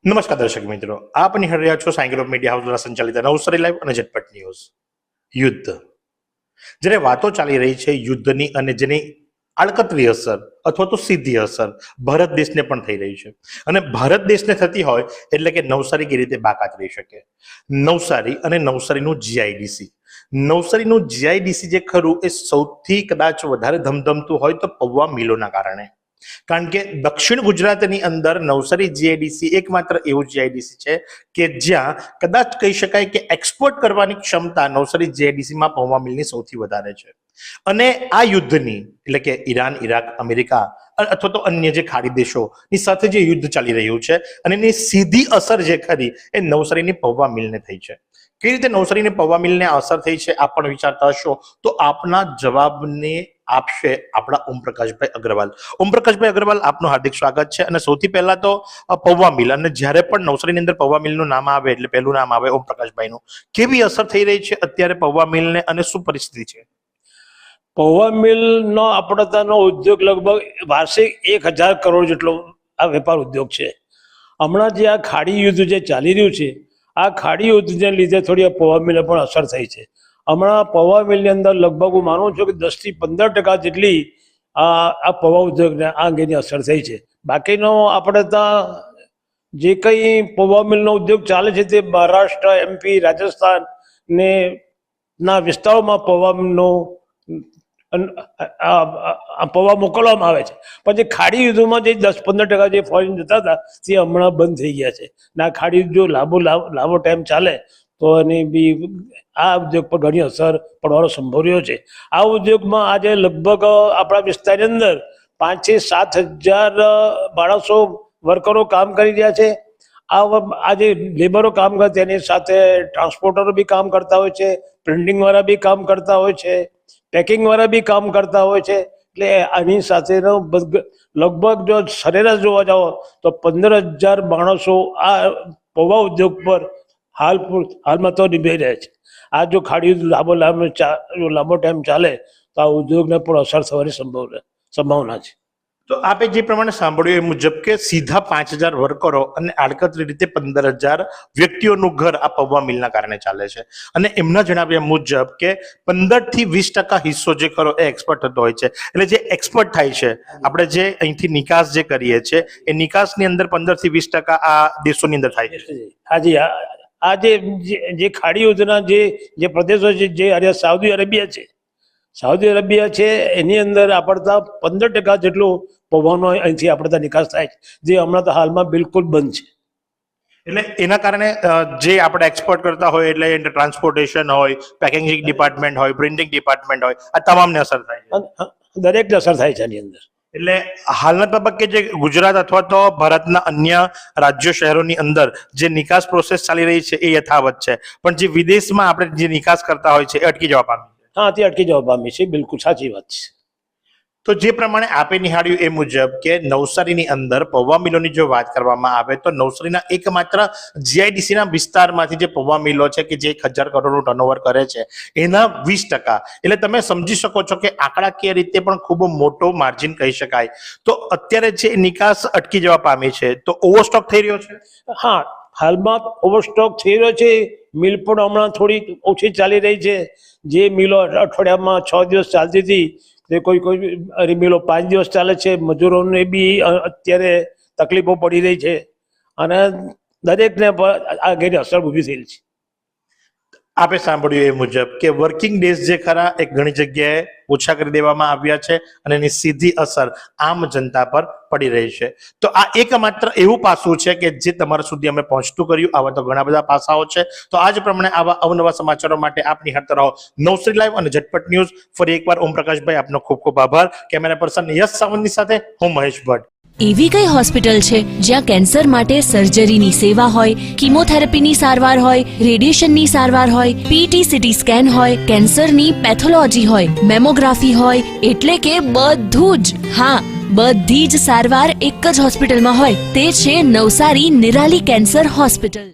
નમસ્કાર દર્શક મિત્રો, આપ નિહાળી રહ્યા છો સાયકલ ઓફ મીડિયા હાઉસ દ્વારા સંચાલિત નવસારી લાઈવ અને ઝટપટ ન્યૂઝ. યુદ્ધ, જ્યારે વાતો ચાલી રહી છે યુદ્ધની અને જેની આડકતરી અસર અથવા તો સીધી અસર ભારત દેશને પણ થઈ રહી છે, અને ભારત દેશને થતી હોય એટલે કે નવસારી કેવી રીતે બાકાત રહી શકે. નવસારી અને નવસારીનું જીઆઈડીસી, નવસારીનું જીઆઈડીસી જે ખરું એ સૌથી કદાચ વધારે ધમધમતું હોય તો પૌવા મિલોના કારણે. કારણ કે દક્ષિણ ગુજરાતની અંદર નવસારી જીઆઈડીસી એકમાત્ર એવું જીઆઈડીસી છે કે જ્યાં કદાચ કહી શકાય કે એક્સપોર્ટ કરવાની ક્ષમતા નવસારી જીઆઈડીસીમાં પૌવા મિલની સૌથી વધારે છે. અને આ યુદ્ધની એટલે કે ઈરાન, ઇરાક, અમેરિકા અથવા તો અન્ય જે ખાડી દેશોની સાથે જે યુદ્ધ ચાલી રહ્યું છે અને એની સીધી અસર જે ખરી એ નવસારીની પૌવા મિલને થઈ છે. કઈ રીતે નવસારીની પૌવા મિલને અસર થઈ છે આપ પણ વિચારતા હશો, તો આપના જવાબને આપશે આપણા ઓમપ્રકાશભાઈ અગ્રવાલ. ઓમપ્રકાશભાઈ અગ્રવાલ, આપનું હાર્દિક સ્વાગત છે. અને સૌથી પહેલા તો પૌવા મિલ, અને જ્યારે પણ નવસારીની અંદર પૌવા મિલનું નામ આવે એટલે પહેલું નામ આવે ઓમપ્રકાશભાઈનું. કેવી અસર થઈ રહી છે અત્યારે પૌવા મિલને અને શું પરિસ્થિતિ છે? પૌવા મિલનો આપણતાનો ઉદ્યોગ લગભગ વાર્ષિક 1000 કરોડ જેટલો આ વેપાર ઉદ્યોગ છે. હમણાં જે આ ખાડી યુદ્ધ જે ચાલી રહ્યું છે, આ ખાડી યુદ્ધને લીધે થોડી આ પૌવા મિલને પણ અસર થઈ છે. હમણાં પૌવા મિલની અંદર લગભગ હું માનું છું કે 10 થી 15% જેટલી આ પૌવા ઉદ્યોગને આ અંગેની અસર થઈ છે. બાકીનો આપણે ત્યાં જે કંઈ પૌવા મિલનો ઉદ્યોગ ચાલે છે તે મહારાષ્ટ્ર, MP, રાજસ્થાન ને ના વિસ્તારોમાં પૌવા મિલનો પૌવા મોકલવામાં આવે છે. પછી ખાડી યુદ્ધમાં જે 10-15% જે ફોરેન જતા હતા તે હમણાં બંધ થઈ ગયા છે. ના ખાડી યુદ્ધ જો લાંબો ટાઈમ ચાલે તો એની બી આ ઉદ્યોગ પર ઘણી અસર પડવાનો સંભવ રહ્યો છે. આ ઉદ્યોગમાં આજે લગભગ આપણા વિસ્તારની અંદર 5 થી 7 હજાર માણસો વર્કરો કામ કરી રહ્યા છે. આજે લેબરો કામ કરે તેની સાથે ટ્રાન્સપોર્ટરો બી કામ કરતા હોય છે, પ્રિન્ટિંગ વાળા બી કામ કરતા હોય છે, પેકિંગ વાળા બી કામ કરતા હોય છે. એટલે આની સાથેનો લગભગ જો સરેરાશ જોવા જાઓ તો 15,000 માણસો આ પૌવા ઉદ્યોગ પર હાલમાં તો નિભાઈ રહ્યા છે. આ જો ખાડી લાંબો ટાઈમ ચાલે તો આ ઉદ્યોગને પણ અસર થવાની સંભાવના છે. તો આપે જે પ્રમાણે સાંભળ્યું એ મુજબ કે સીધા 5,000 વર્કરો અને આડકતરી રીતે 15,000 વ્યક્તિઓનું ઘર આ પૌવા મિલના કારણે ચાલે છે. અને એમના જણાવ્યા મુજબ કે 15 થી 20% હિસ્સો જે ખરો એ એક્સપોર્ટ થતો હોય છે. એટલે જે એક્સપોર્ટ થાય છે, આપણે જે અહીંથી નિકાસ જે કરીએ છીએ એ નિકાસની અંદર 15 થી 20% આ દેશોની અંદર થાય છે. હાજી, આ જે ખાડી યુદ્ધના જે પ્રદેશો છે, જે સાઉદી અરેબિયા છે એની અંદર આપણા 15% જેટલું પૌવાનો અહીંથી આપણા નિકાસ થાય છે, જે હમણાં તો હાલમાં બિલકુલ બંધ છે. એટલે એના કારણે જે આપણે એક્સપોર્ટ કરતા હોય એટલે ટ્રાન્સપોર્ટેશન હોય, પેકેજિંગ ડિપાર્ટમેન્ટ હોય, પ્રિન્ટિંગ ડિપાર્ટમેન્ટ હોય, આ તમામને અસર થાય છે. દરેકને અસર થાય છે આની અંદર. એટલે હાલના તબક્કે જે ગુજરાત અથવા તો ભારતના અન્ય રાજ્યો, શહેરોની અંદર જે નિકાસ પ્રોસેસ ચાલી રહી છે એ યથાવત છે, પણ જે વિદેશમાં આપણે જે નિકાસ કરતા હોય છે એ અટકી જવા પામી છે. હા, તે અટકી જવા પામી છે. બિલકુલ સાચી વાત છે. તો જે પ્રમાણે આપે નિહાળ્યું એ મુજબ કે નવસારીની અંદર પૌવા મિલોની જો વાત કરવામાં આવે તો નવસારીના એકમાત્ર જીઆઈડીસીના વિસ્તારમાંથી જે પૌવા મિલો છે કે જે 1,000 કરોડનું ટર્નઓવર કરે છે એના 20%, એટલે તમે સમજી શકો છો કે આંકડાકીય રીતે પણ ખૂબ મોટો માર્જિન કહી શકાય. તો અત્યારે જે નિકાસ અટકી જવા પામી છે તો ઓવરસ્ટોક થઈ રહ્યો છે. હા, હાલમાં ઓવરસ્ટોક થઈ રહ્યો છે. મિલ પણ હમણાં થોડી ઓછી ચાલી રહી છે. જે મિલો અઠવાડિયામાં 6 દિવસ ચાલતી હતી તે કોઈ મિલો 5 દિવસ ચાલે છે. મજૂરોને બી અત્યારે તકલીફો પડી રહી છે અને દરેકને આ ઘેરી અસર ઊભી થયેલી છે. આપે સાંભળ્યું એ મુજબ કે વર્કિંગ ડેઝ જે ખરા એ ઘણી જગ્યાએ ઓછા કરી દેવામાં આવ્યા છે અને એની સીધી અસર આમ જનતા પર પડી રહી છે. તો આ એકમાત્ર એવું પાસું છે કે જે તમારા સુધી અમે પહોંચતું કર્યું. આવા તો ઘણા બધા પાસાઓ છે. તો આજ પ્રમાણે આવા અવનવા સમાચારો માટે આપ નિહાળતા રહો નવસારી લાઈવ અને ઝટપટ ન્યૂઝ. ફરી એકવાર ઓમપ્રકાશભાઈ, આપનો ખૂબ ખૂબ આભાર. કેમેરા પર્સન યશ સાવંતની સાથે હું મહેશ ભટ્ટ. એવી કઈ હોસ્પિટલ છે જ્યાં કેન્સર માટે સર્જરીની સેવા હોય, કિમોથેરાપીની સારવાર હોય, રેડિયેશનની સારવાર હોય, PET CT સ્કેન હોય, કેન્સરની પેથોલોજી હોય, મેમોગ્રાફી હોય, એટલે કે બધું જ. હા, બધી જ સારવાર એક જ હોસ્પિટલમાં હોય. તે છે નવસારી નિરાલી કેન્સર હોસ્પિટલ.